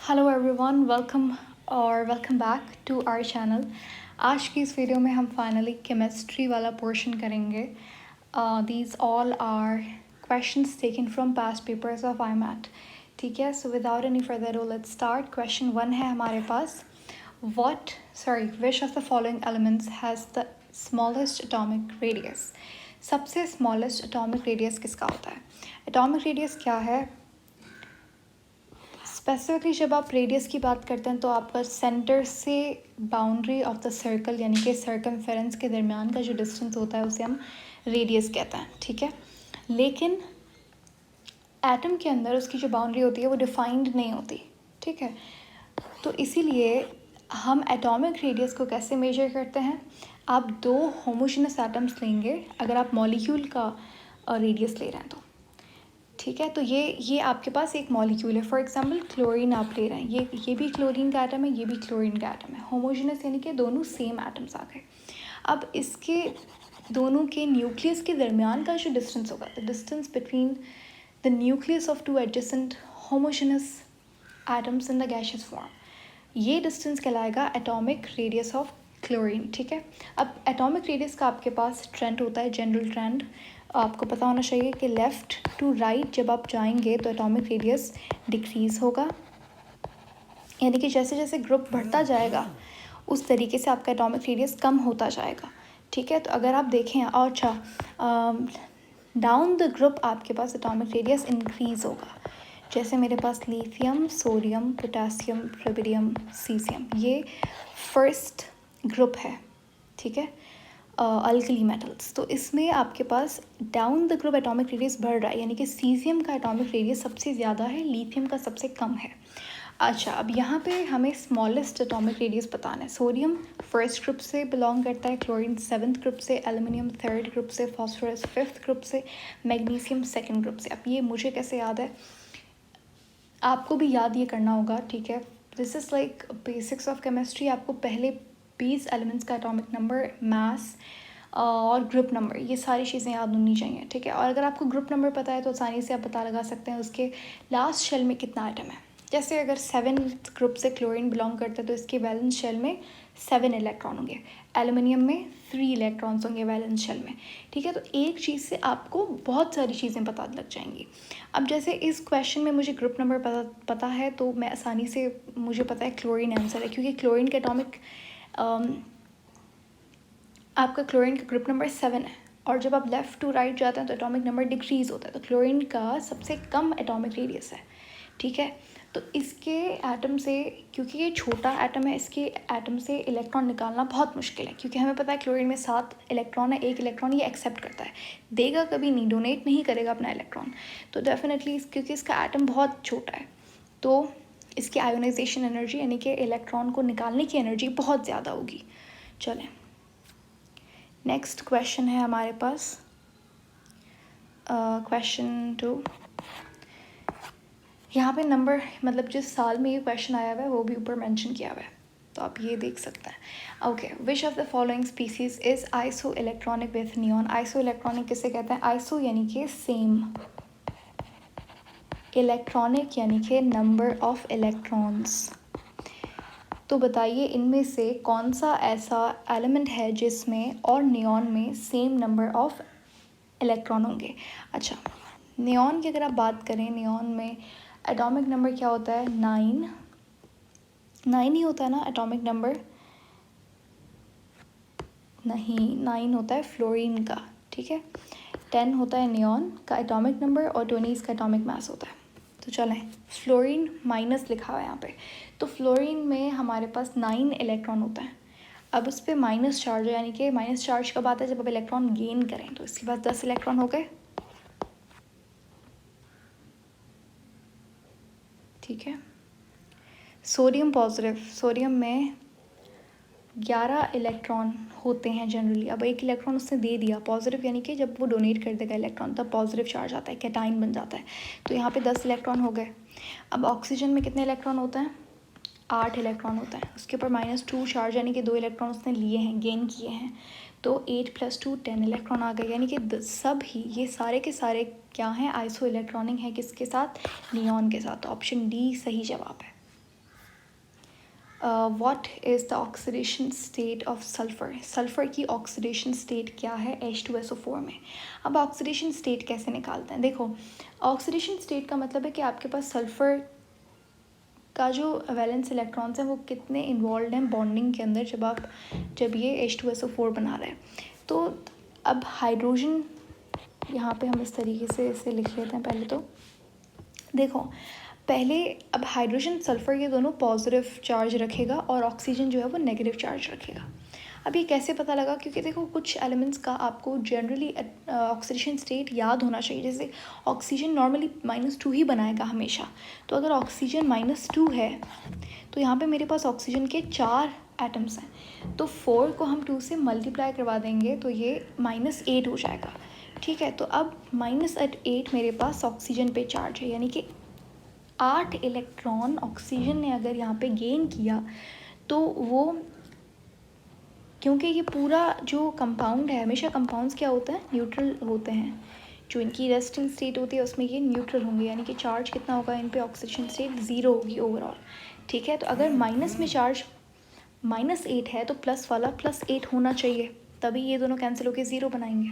Hello everyone, welcome back to our channel. आज की इस वीडियो में हम फाइनली केमिस्ट्री वाला पोर्शन करेंगे। These all are questions taken from past papers of I math. ठीक है, so without any further do let's start. Question 1 है हमारे पास, which of the following elements has the smallest atomic radius. सबसे smallest atomic radius किसका होता है? Atomic radius क्या है? स्पेसिफिकली जब आप रेडियस की बात करते हैं तो आपका सेंटर से बाउंड्री ऑफ द सर्कल यानी कि सर्कमफेरेंस के दरमियान का जो डिस्टेंस होता है उसे हम रेडियस कहते हैं। ठीक है, लेकिन एटम के अंदर उसकी जो बाउंड्री होती है वो डिफाइंड नहीं होती। ठीक है, तो इसीलिए हम एटॉमिक रेडियस को कैसे मेजर करते हैं? आप दो होमोजेनस एटम्स लेंगे, अगर आप मॉलिक्यूल का रेडियस ले रहे हैं तो। ठीक है, तो ये आपके पास एक मॉलिक्यूल है। फॉर एग्जांपल क्लोरीन आप ले रहे हैं, ये भी क्लोरीन का एटम है, ये भी क्लोरीन का एटम है। होमोजेनस यानी कि दोनों सेम एटम्स आ गए। अब इसके दोनों के न्यूक्लियस के दरमियान का जो डिस्टेंस होगा, the distance between the nucleus of two adjacent homogeneous atoms in the gaseous form, ये डिस्टेंस कहलाएगा एटॉमिक रेडियस ऑफ क्लोरीन। ठीक है, अब एटॉमिक रेडियस का आपके पास ट्रेंड होता है, जनरल ट्रेंड आपको पता होना चाहिए कि लेफ़्ट टू राइट जब आप जाएंगे तो एटॉमिक रेडियस डिक्रीज़ होगा, यानी कि जैसे जैसे ग्रुप बढ़ता जाएगा उस तरीके से आपका एटॉमिक रेडियस कम होता जाएगा। ठीक है, तो अगर आप देखें, और अच्छा, डाउन द ग्रुप आपके पास एटॉमिक रेडियस इंक्रीज़ होगा। जैसे मेरे पास lithium, sodium, potassium, rubidium, caesium, ये फर्स्ट ग्रुप है। ठीक है, अल्कली मेटल्स, तो इसमें आपके पास down the group atomic radius बढ़ रहा है, यानी कि सीजियम का एटॉमिक रेडियस सबसे ज़्यादा है, लिथियम का सबसे कम है। अच्छा, अब यहाँ पे हमें स्मॉलेस्ट एटॉमिक रेडियस बताना है। सोडियम फर्स्ट ग्रुप से बिलोंग करता है, क्लोरीन सेवन्थ ग्रुप से, एल्युमिनियम थर्ड ग्रुप से, फॉस्फोरस फिफ्थ ग्रुप से, मैग्नीशियम सेकेंड ग्रुप से। अब ये मुझे कैसे याद है, आपको भी याद ये करना होगा। ठीक है, this is like basics of chemistry. आपको पहले 20 एलिमेंट्स का एटॉमिक नंबर, मास और ग्रुप नंबर, ये सारी चीज़ें याद होनी चाहिए। ठीक है, और अगर आपको ग्रुप नंबर पता है तो आसानी से आप पता लगा सकते हैं उसके लास्ट शेल में कितना आइटम है। जैसे अगर 7th ग्रुप से क्लोरीन बिलोंग करता है तो इसके वैलेंस शेल में 7 इलेक्ट्रॉन होंगे, एल्युमिनियम में 3 इलेक्ट्रॉन्स होंगे वैलेंस शेल में। ठीक है, तो एक चीज़ से आपको बहुत सारी चीज़ें पता लग जाएंगी। अब जैसे इस क्वेश्चन में मुझे ग्रुप नंबर पता है तो मैं आसानी से, मुझे पता है क्लोरीन आंसर है, क्योंकि क्लोरीन के एटॉमिक आपका क्लोरीन का ग्रुप नंबर 7 है, और जब आप लेफ़्ट टू राइट जाते हैं तो एटॉमिक नंबर डिक्रीज़ होता है, तो क्लोरीन का सबसे कम एटॉमिक रेडियस है। ठीक है, तो इसके एटम से, क्योंकि ये छोटा एटम है, इसके एटम से इलेक्ट्रॉन निकालना बहुत मुश्किल है, क्योंकि हमें पता है क्लोरीन में 7 इलेक्ट्रॉन है, 1 इलेक्ट्रॉन ये एक्सेप्ट करता है, देगा कभी नहीं, डोनेट नहीं करेगा अपना इलेक्ट्रॉन। तो डेफिनेटली क्योंकि इसका एटम बहुत छोटा है तो इसकी आयोनाइजेशन एनर्जी यानी कि इलेक्ट्रॉन को निकालने की एनर्जी बहुत ज़्यादा होगी। चलें, नेक्स्ट क्वेश्चन है हमारे पास, क्वेश्चन 2। यहाँ पे नंबर, मतलब जिस साल में ये क्वेश्चन आया हुआ है वो भी ऊपर मेंशन किया हुआ है, तो आप ये देख सकते हैं। Okay, which of the following species is iso electronic with neon. Iso electronic किसे कहते हैं? आइसो यानी कि सेम, इलेक्ट्रॉनिक यानी कि नंबर ऑफ इलेक्ट्रॉन्स। तो बताइए इनमें से कौन सा ऐसा एलिमेंट है जिसमें और नियॉन में सेम नंबर ऑफ इलेक्ट्रॉन होंगे। अच्छा, नियॉन की अगर आप बात करें, नियॉन में एटॉमिक नंबर क्या होता है? 9 ही होता है ना एटॉमिक नंबर? नहीं, 9 होता है फ्लोरीन का। ठीक है, 10 होता है नियॉन का एटॉमिक नंबर और 20 इसका एटॉमिक मास होता है। तो चलें, फ्लोरीन माइनस लिखा हुआ है यहाँ पे, तो फ्लोरीन में हमारे पास 9 इलेक्ट्रॉन होता है। अब उस पर माइनस चार्ज है, यानी कि माइनस चार्ज कब आता है? जब आप इलेक्ट्रॉन गेन करें, तो इसके पास 10 इलेक्ट्रॉन हो गए। ठीक है, सोडियम पॉजिटिव, सोडियम में 11 इलेक्ट्रॉन होते हैं जनरली। अब 1 इलेक्ट्रॉन उसने दे दिया पॉजिटिव, यानी कि जब वो डोनेट कर देगा इलेक्ट्रॉन तब पॉजिटिव चार्ज आता है, कैटाइन बन जाता है, तो यहाँ पे 10 इलेक्ट्रॉन हो गए। अब ऑक्सीजन में कितने इलेक्ट्रॉन होते हैं? 8 इलेक्ट्रॉन होता है, उसके ऊपर -2 चार्ज, यानी कि 2 इलेक्ट्रॉन उसने लिए हैं, गेन किए हैं, तो 8 + 2 10 इलेक्ट्रॉन आ गए, यानी कि सब ही ये सारे के सारे क्या हैं? आइसो इलेक्ट्रॉनिक है, किसके साथ? नियॉन के साथ। तो ऑप्शन डी सही जवाब है। What is the oxidation state of sulphur. Sulphur की ऑक्सीडेशन स्टेट क्या है H2SO4 में। अब ऑक्सीडेशन स्टेट कैसे निकालते हैं, देखो ऑक्सीडेशन स्टेट का मतलब है कि आपके पास सल्फ़र का जो वैलेंस इलेक्ट्रॉन्स हैं वो कितने इन्वॉल्व हैं बॉन्डिंग के अंदर जब ये H2SO4 बना रहा है। तो अब हाइड्रोजन यहाँ पे हम इस तरीके से इसे लिख लेते हैं। पहले तो देखो पहले अब हाइड्रोजन सल्फ़र ये दोनों पॉजिटिव चार्ज रखेगा और ऑक्सीजन जो है वो नेगेटिव चार्ज रखेगा। अब ये कैसे पता लगा, क्योंकि देखो कुछ एलिमेंट्स का आपको जनरली ऑक्सीडेशन स्टेट याद होना चाहिए। जैसे ऑक्सीजन नॉर्मली -2 ही बनाएगा हमेशा, तो अगर ऑक्सीजन -2 है तो यहाँ पे मेरे पास ऑक्सीजन के 4 एटम्स हैं, तो 4 को हम 2 से मल्टीप्लाई करवा देंगे तो ये -8 हो जाएगा। ठीक है, तो अब -8 मेरे पास ऑक्सीजन पे चार्ज है, यानी कि 8 इलेक्ट्रॉन ऑक्सीजन ने अगर यहाँ पे गेन किया तो वो, क्योंकि ये पूरा जो कंपाउंड है, हमेशा कंपाउंड्स क्या होता है, न्यूट्रल होते हैं। जो इनकी रेस्टिंग स्टेट होती है उसमें ये न्यूट्रल होंगे, यानी कि चार्ज कितना होगा इन पे, ऑक्सीजन स्टेट 0 होगी ओवरऑल। ठीक है, तो अगर माइनस में चार्ज -8 है तो प्लस वाला +8 होना चाहिए, तभी ये दोनों कैंसिल होकर 0 बनाएंगे।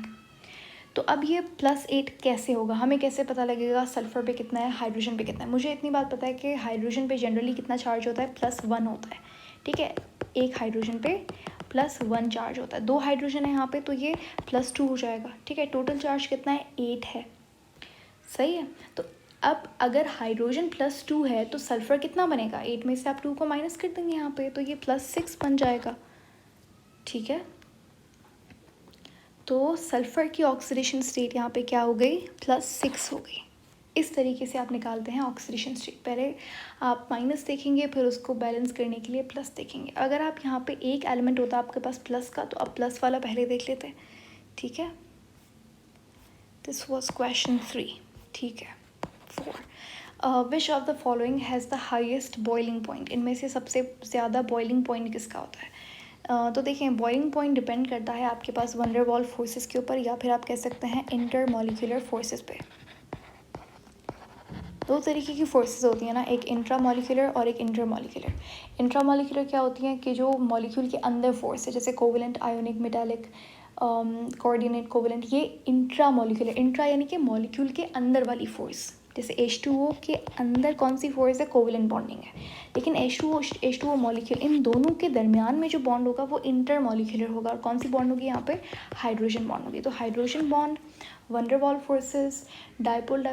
तो अब ये +8 कैसे होगा, हमें कैसे पता लगेगा सल्फ़र पे कितना है, हाइड्रोजन पे कितना है। मुझे इतनी बात पता है कि हाइड्रोजन पे जनरली कितना चार्ज होता है, +1 होता है। ठीक है, एक हाइड्रोजन पे +1 चार्ज होता है, 2 हाइड्रोजन है यहाँ पे तो ये +2 हो जाएगा। ठीक है, टोटल चार्ज कितना है, 8 है। सही है, तो अब अगर हाइड्रोजन +2 है तो सल्फ़र कितना बनेगा, 8 में से आप 2 को माइनस कर देंगे यहाँ पे, तो ये +6 बन जाएगा। ठीक है, तो सल्फ़र की ऑक्सीडेशन स्टेट यहाँ पे क्या हो गई, +6 हो गई। इस तरीके से आप निकालते हैं ऑक्सीडेशन स्टेट। पहले आप माइनस देखेंगे, फिर उसको बैलेंस करने के लिए प्लस देखेंगे। अगर आप यहाँ पे एक एलिमेंट होता आपके पास प्लस का, तो आप प्लस वाला पहले देख लेते हैं। ठीक है, दिस वॉज क्वेश्चन 3। ठीक है, 4 विच of the following has the highest boiling point. इनमें से सबसे ज़्यादा बॉइलिंग पॉइंट किसका होता है। तो देखिए बॉइलिंग पॉइंट डिपेंड करता है आपके पास वन डेर वाल्स फोर्सेस के ऊपर, या फिर आप कह सकते हैं इंटरमॉलिक्यूलर फोर्सेस पे। 2 तरीके की फोर्सेस होती हैं ना, एक इंट्रामॉलिक्यूलर और एक इंटरमॉलिक्यूलर। इंट्रामॉलिक्यूलर क्या होती हैं कि जो मॉलिक्यूल के अंदर फोर्स है, जैसे covalent, ionic, metallic, coordinate, covalent, ये इंट्रामॉलिक्यूलर। इंट्रा यानी कि मॉलिक्यूल के अंदर वाली फोर्स। जैसे H2O के अंदर कौन सी फोर्स है, कोवेलेंट बॉन्डिंग है। लेकिन H2O मॉलिक्यूल, इन दोनों के दरमियान में जो बॉन्ड होगा वो इंटरमॉलिक्यूलर होगा। और कौन सी बॉन्ड होगी यहाँ पे, हाइड्रोजन बॉन्ड होगी। तो hydrogen bond, van der Waals forces, dipole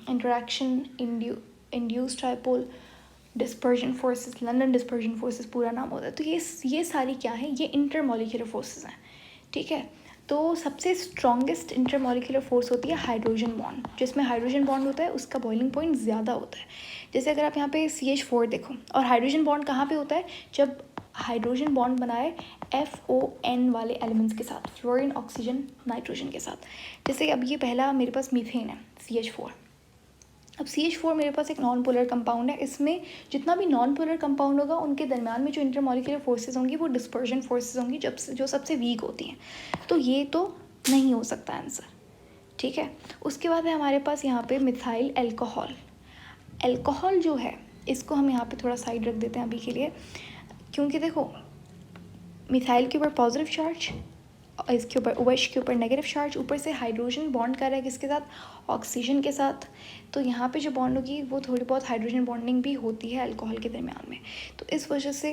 interaction, induced dipole, dispersion forces, London dispersion forces पूरा नाम होता है। तो ये सारी क्या है, ये इंटरमॉलिक्यूलर फोर्सेस हैं। ठीक है, तो सबसे स्ट्रॉन्गेस्ट इंटरमॉलिक्यूलर फोर्स होती है हाइड्रोजन बॉन्ड। जिसमें हाइड्रोजन बॉन्ड होता है उसका बॉइलिंग पॉइंट ज़्यादा होता है। जैसे अगर आप यहाँ पे CH4 देखो, और हाइड्रोजन बॉन्ड कहाँ पे होता है, जब हाइड्रोजन बॉन्ड बनाए FON वाले एलिमेंट्स के साथ, फ्लोरीन, ऑक्सीजन, नाइट्रोजन के साथ। जैसे अब ये पहला मेरे पास मीथेन है, CH4। अब CH4 मेरे पास एक नॉन पोलर कंपाउंड है। इसमें जितना भी नॉन पोलर कंपाउंड होगा उनके दरमियान में जो इंटरमॉलिक्यूलर फोर्सेस होंगी वो डिस्पर्जन फोर्सेस होंगी, जो सबसे वीक होती हैं। तो ये तो नहीं हो सकता आंसर। ठीक है, उसके बाद है हमारे पास यहाँ पे मिथाइल एल्कोहल। एल्कोहल जो है इसको हम यहाँ पे थोड़ा साइड रख देते हैं अभी के लिए, क्योंकि देखो मिथाइल के ऊपर पॉजिटिव चार्ज, इसके ऊपर OH के ऊपर नेगेटिव चार्ज, ऊपर से हाइड्रोजन बॉन्ड कर रहा है किसके साथ, ऑक्सीजन के साथ। तो यहाँ पे जो बॉन्ड होगी वो थोड़ी बहुत हाइड्रोजन बॉन्डिंग भी होती है अल्कोहल के दरमियान में। तो इस वजह से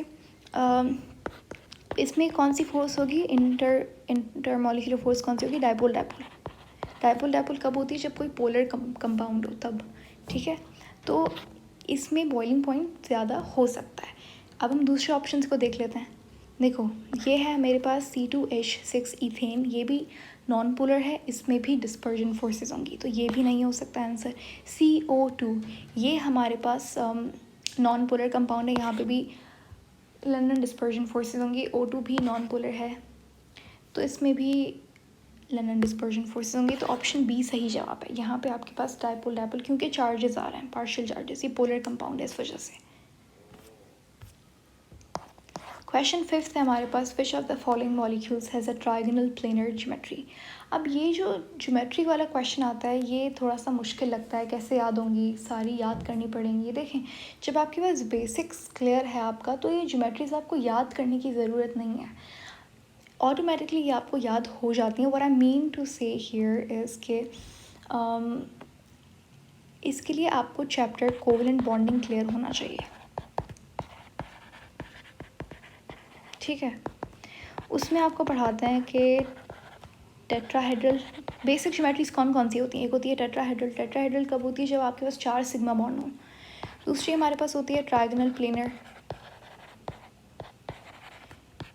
इसमें कौन सी फोर्स होगी, इंटरमॉलिक्यूलर फोर्स कौन सी होगी, डाइपोल डाइपोल कब होती है, जब कोई पोलर कंपाउंड हो तब। ठीक है, तो इसमें बॉइलिंग पॉइंट ज़्यादा हो सकता है। अब हम दूसरे ऑप्शन को देख लेते हैं। देखो ये है मेरे पास C2H6 इथेन, ये भी नॉन पोलर है, इसमें भी डिस्पर्जन फोर्सेस होंगी, तो ये भी नहीं हो सकता आंसर। CO2, ये हमारे पास नॉन पोलर कंपाउंड है, यहाँ पे भी लंदन डिस्पर्जन फोर्सेस होंगी। O2 भी नॉन पोलर है, तो इसमें भी लंदन डिस्पर्जन फोर्सेस होंगी। तो ऑप्शन बी सही जवाब है। यहाँ पे आपके पास डाइपोल, क्योंकि चार्जेस आ रहे हैं, पार्शियल चार्जेस, ये पोलर कंपाउंड है इस वजह से। क्वेश्चन 5th है हमारे पास, which of the following molecules has a trigonal planar geometry. अब ये जो ज्योमेट्री वाला क्वेश्चन आता है ये थोड़ा सा मुश्किल लगता है, कैसे याद होंगी, सारी याद करनी पड़ेंगी। देखें, जब आपके पास बेसिक्स क्लियर है आपका, तो ये ज्योमेट्रीज आपको याद करने की ज़रूरत नहीं है, ऑटोमेटिकली ये आपको याद हो जाती हैं। व्हाट आई मीन टू से हियर इज़ के इसके लिए आपको चैप्टर कोवेलेंट बॉन्डिंग क्लियर होना चाहिए, ठीक है। उसमें आपको पढ़ाते हैं कि टेट्राहेड्रल बेसिक ज्योमेट्रीज कौन कौन सी होती हैं। एक होती है टेट्राहेड्रल। टेट्राहेड्रल कब होती है? जब आपके पास 4 सिग्मा बॉन्ड हो। दूसरी हमारे पास होती है ट्रायगोनल प्लेनर,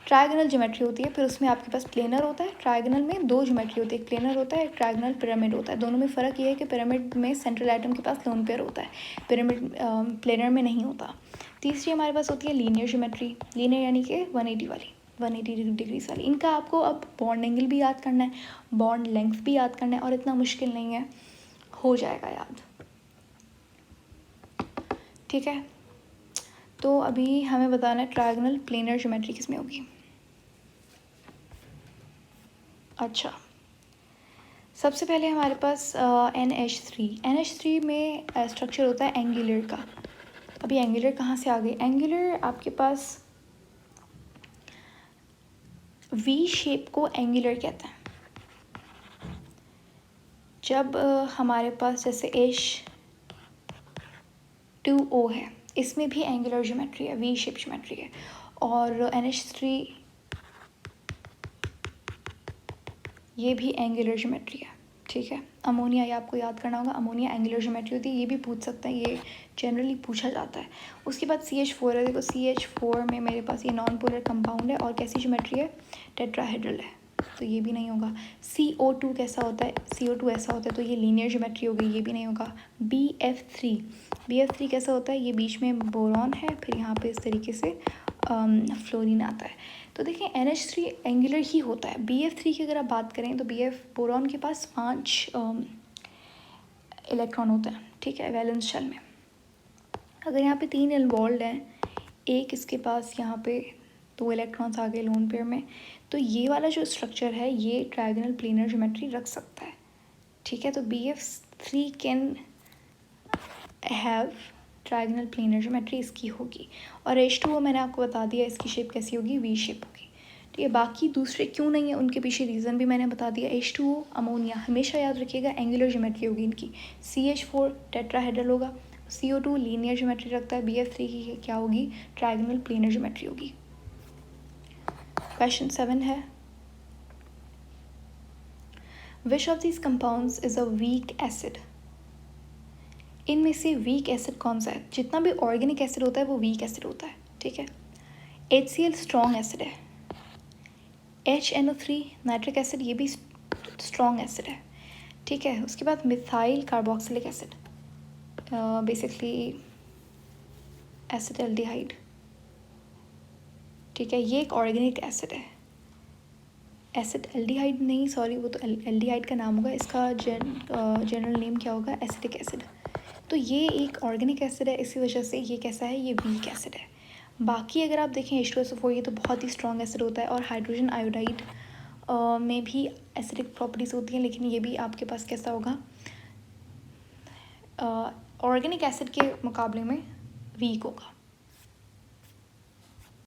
ट्रायगोनल ज्योमेट्री होती है। फिर उसमें आपके पास प्लेनर होता है। ट्रायगोनल में 2 ज्योमेट्री होती है, एक प्लेनर होता है, एक ट्रायगोनल पिरामिड होता है। दोनों में फ़र्क ये है कि पिरामिड में सेंट्रल एटम के पास लोन पेयर होता है, पिरामिड प्लेनर में नहीं होता। तीसरी हमारे पास होती है लीनियर ज्योमेट्री। लीनियर यानी कि 180 वाली, 180 डिग्रीज वाली। इनका आपको अब बॉन्ड एंगल भी याद करना है, बॉन्ड लेंथ भी याद करना है, और इतना मुश्किल नहीं है, हो जाएगा याद, ठीक है। तो अभी हमें बताना है ट्रायगोनल प्लेनर ज्योमेट्री किस में होगी। अच्छा, सबसे पहले हमारे पास NH3। NH3 में स्ट्रक्चर होता है एंगुलर का। अभी एंगुलर कहाँ से आ गई? एंगुलर आपके पास V शेप को एंगुलर कहते हैं। जब हमारे पास जैसे H2O है, इसमें भी एंगुलर ज्योमेट्री है, V शेप ज्योमेट्री है। और NH3 ये भी एंगुलर ज्योमेट्री है, ठीक है। अमोनिया, ये आपको याद करना होगा, अमोनिया एंगुलर ज्योमेट्री होती है, ये भी पूछ सकते हैं, ये जनरली पूछा जाता है। उसके बाद CH4 है। देखो CH4 में मेरे पास ये नॉन पोलर कंपाउंड है और कैसी ज्योमेट्री है? टेट्राहेड्रल है, तो ये भी नहीं होगा। CO2 कैसा होता है? CO2 ऐसा होता है, तो ये लीनियर ज्योमेट्री हो गई, ये भी नहीं होगा। BF3 कैसा होता है? ये बीच में बोरॉन है, फिर यहाँ पे इस तरीके से फ्लोरीन आता है। तो देखें NH3 एंगुलर ही होता है। BF3 की अगर आप बात करें तो BF बोरॉन के पास 5 इलेक्ट्रॉन होते हैं, ठीक है, वैलेंस शेल में। अगर यहाँ पे 3 इन्वॉल्व हैं, एक इसके पास यहाँ पे 2 इलेक्ट्रॉन्स आ गए लोन पेयर में, तो ये वाला जो स्ट्रक्चर है ये ट्रायगोनल प्लेनर ज्योमेट्री रख सकता है, ठीक है। तो BF3 can have trigonal planar geometry, इसकी होगी। और H2O मैंने आपको बता दिया इसकी शेप कैसी होगी, V शेप होगी, ठीक है। बाकी दूसरे क्यों नहीं है उनके पीछे रीज़न भी मैंने बता दिया। H2O अमोनिया, हमेशा याद रखिएगा एंगुलर ज्योमेट्री होगी इनकी। CH4 टेट्राहेड्रल होगा। CO2 लीनियर ज्योमेट्री रखता है। BF3 की क्या होगी? ट्रायगोनल प्लेनर ज्योमेट्री होगी। क्वेश्चन 7 है, which of these compounds is a weak acid. इनमें से वीक एसिड कौन सा है? जितना भी ऑर्गेनिक एसिड होता है वो वीक एसिड होता है, ठीक है। HCl स्ट्रॉन्ग एसिड है। HNO3 नाइट्रिक एसिड, ये भी स्ट्रॉन्ग एसिड है, ठीक है। उसके बाद methyl carboxylic acid, basically acetaldehyde, ठीक है, ये एक ऑर्गेनिक एसिड है। एसिटाल्डिहाइड नहीं, सॉरी, वो तो एल्डिहाइड का नाम होगा, इसका जनरल नेम क्या होगा? Acetic acid. तो ये एक ऑर्गेनिक एसिड है, इसी वजह से ये कैसा है? ये वीक एसिड है। बाकी अगर आप देखें H2SO4, ये तो बहुत ही स्ट्रॉन्ग एसिड होता है, और हाइड्रोजन आयोडाइड में भी एसिडिक प्रॉपर्टीज़ होती हैं, लेकिन ये भी आपके पास कैसा होगा? ऑर्गेनिक एसिड के मुकाबले में वीक होगा।